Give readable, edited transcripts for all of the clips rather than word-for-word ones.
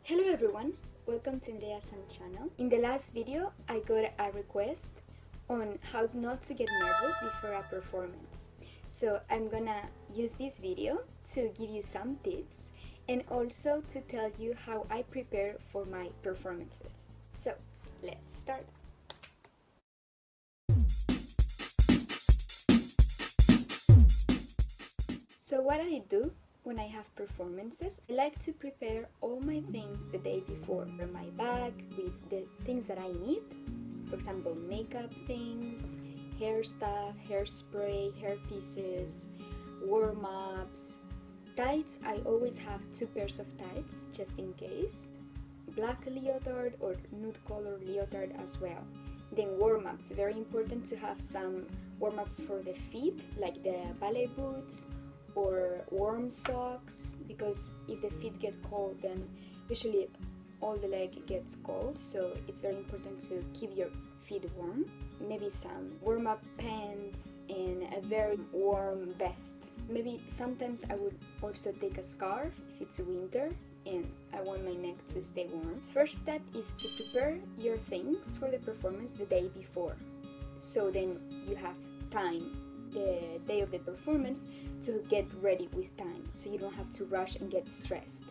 Hello everyone, welcome to Nerea channel. In the last video, I got a request on how not to get nervous before a performance. So I'm gonna use this video to give you some tips and also to tell you how I prepare for my performances. So let's start. So what I do when I have performances, I like to prepare all my things the day before. My bag with the things that I need, for example, makeup things, hair stuff, hairspray, hair pieces, warm-ups, tights. I always have 2 pairs of tights just in case, black leotard or nude color leotard as well. Then warm-ups, very important to have some warm-ups for the feet, like the ballet boots or warm socks, because if the feet get cold, then usually all the leg gets cold, so it's very important to keep your feet warm. Maybe some warm-up pants and a very warm vest. Maybe sometimes I would also take a scarf if it's winter and I want my neck to stay warm. First step is to prepare your things for the performance the day before, so then you have time the day of the performance to get ready with time, so you don't have to rush and get stressed.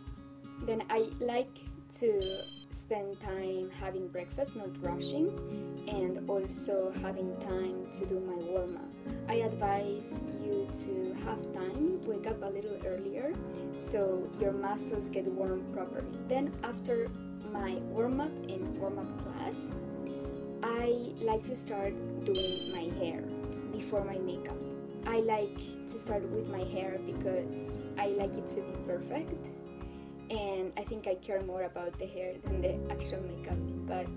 Then I like to spend time having breakfast, not rushing, and also having time to do my warm-up. I advise you to have time, wake up a little earlier so your muscles get warm properly. Then after my warm-up and warm-up class, I like to start doing my hair before my makeup. I like to start with my hair because I like it to be perfect, and I think I care more about the hair than the actual makeup. But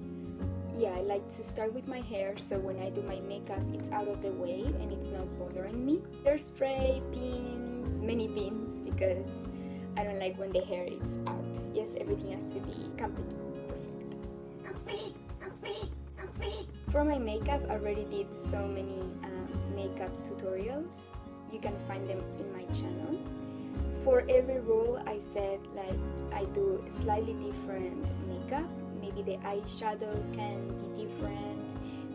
yeah, I like to start with my hair so when I do my makeup it's out of the way and it's not bothering me. Hairspray, pins, many pins, because I don't like when the hair is out. Yes, everything has to be perfect. For my makeup, I already did so many makeup tutorials. You can find them in my channel. For every role, I said like I do slightly different makeup. Maybe the eyeshadow can be different.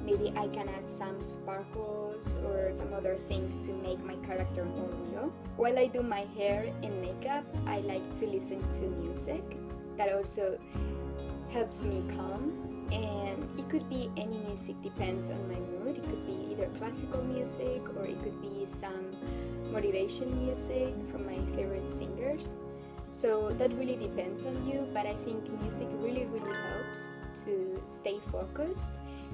Maybe I can add some sparkles or some other things to make my character more real. While I do my hair and makeup, I like to listen to music. That also helps me calm. And it could be any music, depends on my mood. It could be either classical music or it could be some motivation music from my favorite singers. So that really depends on you, but I think music really helps to stay focused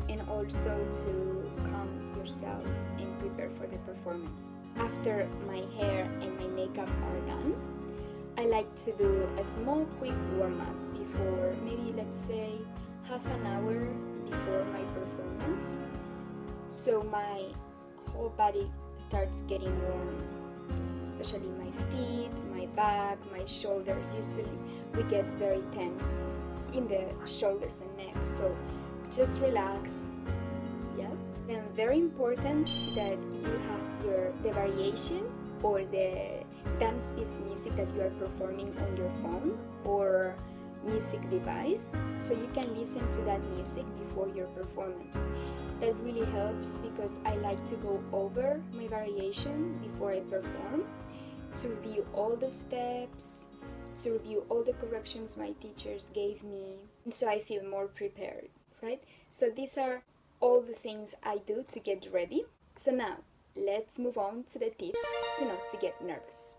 and also to calm yourself and prepare for the performance. After my hair and my makeup are done, I like to do a small quick warm-up before, maybe let's say half an hour before my performance, so my whole body starts getting warm, especially my feet, my back, my shoulders. Usually we get very tense in the shoulders and neck, so just relax. Yeah. Then very important that you have the variation or the dance piece music that you are performing on your phone or music device, so you can listen to that music before your performance. That really helps because I like to go over my variation before I perform, to review all the steps, to review all the corrections my teachers gave me, and so I feel more prepared, right? So these are all the things I do to get ready. So now let's move on to the tips to not to get nervous.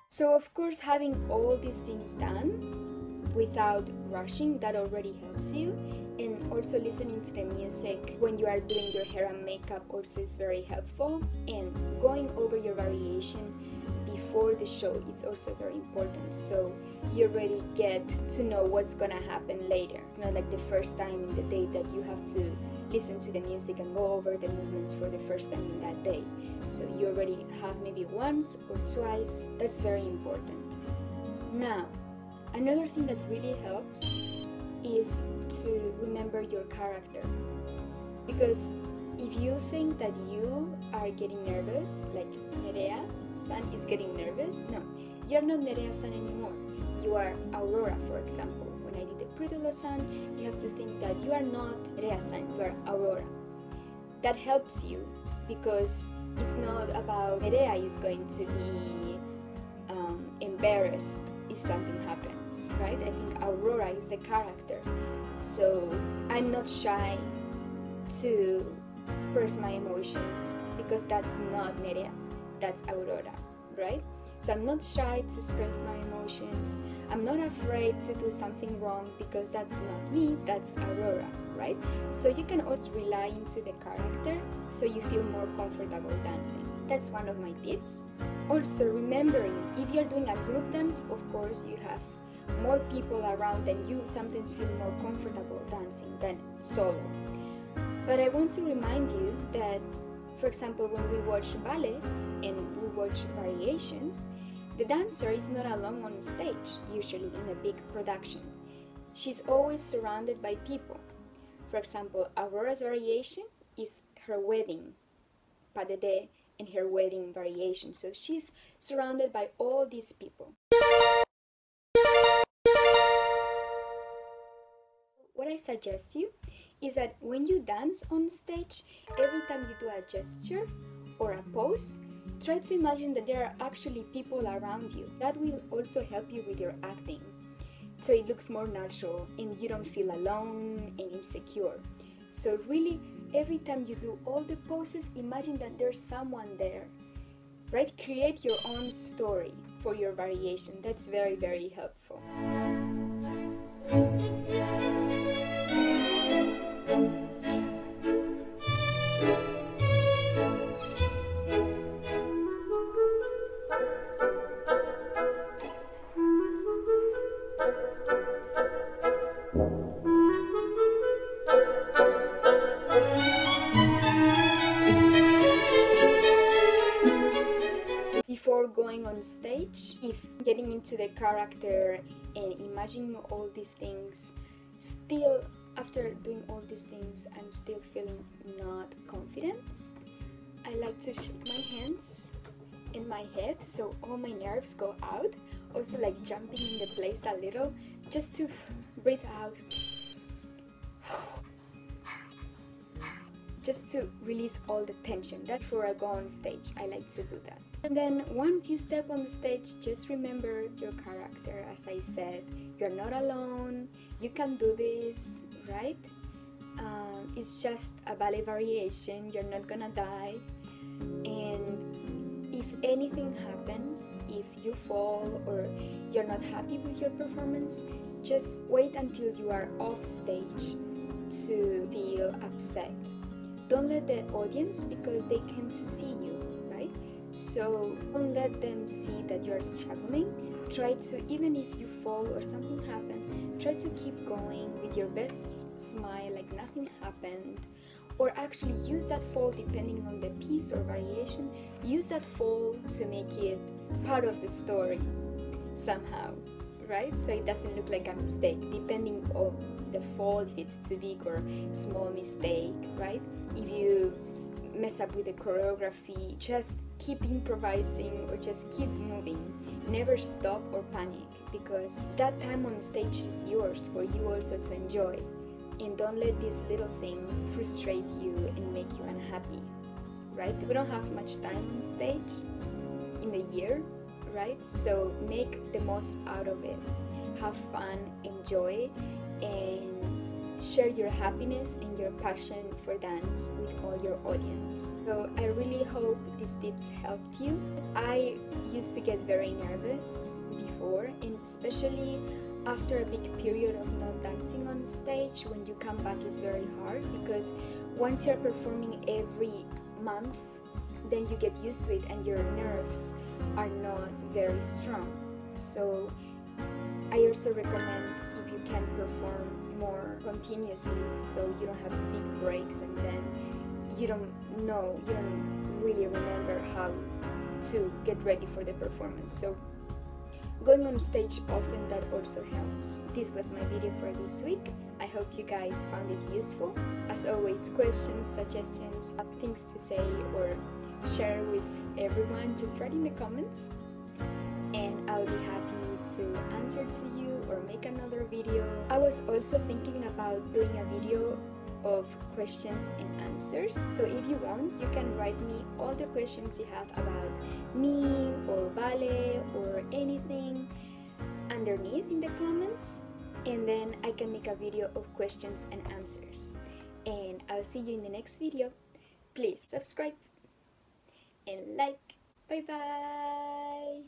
So of course, having all these things done without rushing, that already helps you. And also listening to the music when you are doing your hair and makeup also is very helpful. And going over your variation before the show, it's also very important. So you already get to know what's gonna happen later. It's not like the first time in the day that you have to listen to the music and go over the movements for the first time in that day. So you already have maybe once or twice. That's very important. Now, another thing that really helps is to remember your character, because if you think that you are getting nervous, like Nerea Nerea-san is getting nervous. No, you're not Nerea-san anymore. You are Aurora, for example. When I did the Prudulo-san, you have to think that you are not Nerea-san, you are Aurora. That helps you because it's not about Nerea is going to be embarrassed if something happens, right? I think Aurora is the character. So I'm not shy to express my emotions because that's not Nerea, that's Aurora, right? So I'm not shy to express my emotions. I'm not afraid to do something wrong because that's not me, that's Aurora, right? So you can also rely into the character so you feel more comfortable dancing. That's one of my tips. Also remembering, if you're doing a group dance, of course you have more people around and you sometimes feel more comfortable dancing than solo. But I want to remind you that, for example, when we watch ballets and we watch variations, the dancer is not alone on stage, usually in a big production. She's always surrounded by people. For example, Aurora's variation is her wedding, pas de deux, and her wedding variation. So she's surrounded by all these people. What I suggest you is that when you dance on stage, every time you do a gesture or a pose, try to imagine that there are actually people around you. That will also help you with your acting. So it looks more natural and you don't feel alone and insecure. So really, every time you do all the poses, imagine that there's someone there, right? Create your own story for your variation. That's very, very helpful. Before going on stage, if getting into the character and imagining all these things, still after doing all these things, I'm still feeling not confident, I like to shake my hands in my head so all my nerves go out. Also like jumping in the place a little, just to breathe out. Just to release all the tension. That's before I go on stage, I like to do that. And then once you step on the stage, just remember your character. As I said, you're not alone, you can do this, right? It's just a ballet variation, you're not gonna die. And if anything happens, if you fall or you're not happy with your performance, just wait until you are off stage to feel upset. Don't let the audience, because they came to see you, right? So don't let them see that you're struggling. Try to, even if you fall or something happened, try to keep going with your best smile like nothing happened. Or actually use that fall, depending on the piece or variation, use that fall to make it part of the story somehow, right? So it doesn't look like a mistake, depending on the fall, if it's too big or small mistake, right? If you mess up with the choreography, just keep improvising or just keep moving. Never stop or panic, because that time on stage is yours for you also to enjoy. And don't let these little things frustrate you and make you unhappy, right? We don't have much time on stage in the year, right? So make the most out of it. Have fun, enjoy, and share your happiness and your passion for dance with all your audience. So I really hope these tips helped you. I used to get very nervous before, and especially after a big period of not dancing on stage, when you come back is very hard, because once you're performing every month, then you get used to it and your nerves are not very strong. So I also recommend, if you can perform more continuously, so you don't have big breaks and then you don't really remember how to get ready for the performance. So going on stage often, that also helps. This was my video for this week. I hope you guys found it useful. As always, questions, suggestions, things to say, or share with everyone, just write in the comments and I'll be happy to answer to you or make another video. I was also thinking about doing a video of questions and answers, so if you want, you can write me all the questions you have about me or ballet or anything underneath in the comments, and then I can make a video of questions and answers. And I'll see you in the next video. Please subscribe and like. Bye bye.